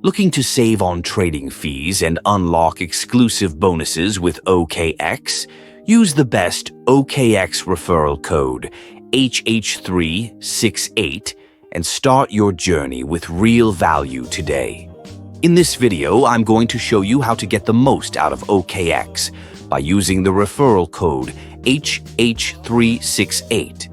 Looking to save on trading fees and unlock exclusive bonuses with OKX? Use the best OKX referral code HH368 and start your journey with real value today. In this video, I'm going to show you how to get the most out of OKX by using the referral code HH368.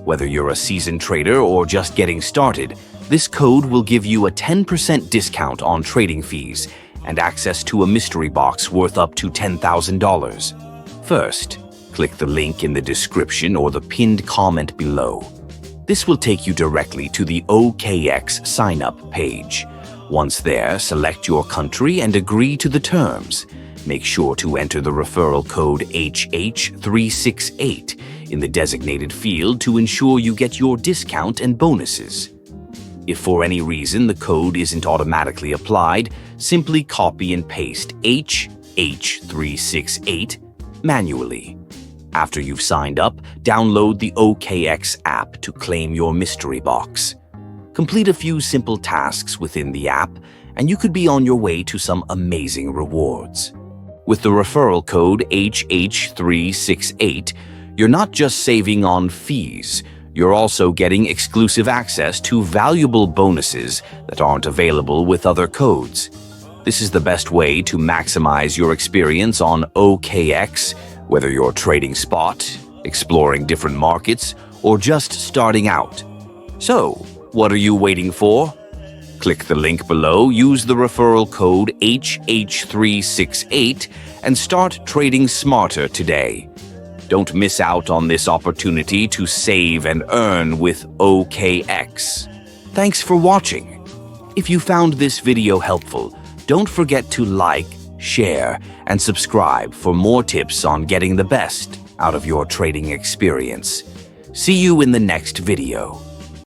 Whether you're a seasoned trader or just getting started, this code will give you a 10% discount on trading fees and access to a mystery box worth up to $10,000. First, click the link in the description or the pinned comment below. This will take you directly to the OKX sign-up page. Once there, select your country and agree to the terms. Make sure to enter the referral code HH368 in the designated field to ensure you get your discount and bonuses. If for any reason the code isn't automatically applied, simply copy and paste HH368 manually. After you've signed up, download the OKX app to claim your mystery box. Complete a few simple tasks within the app, and you could be on your way to some amazing rewards. With the referral code HH368, you're not just saving on fees, you're also getting exclusive access to valuable bonuses that aren't available with other codes. This is the best way to maximize your experience on OKX, whether you're trading spot, exploring different markets, or just starting out. So, what are you waiting for? Click the link below, use the referral code HH368, and start trading smarter today. Don't miss out on this opportunity to save and earn with OKX. Thanks for watching. If you found this video helpful, don't forget to like, share, and subscribe for more tips on getting the best out of your trading experience. See you in the next video.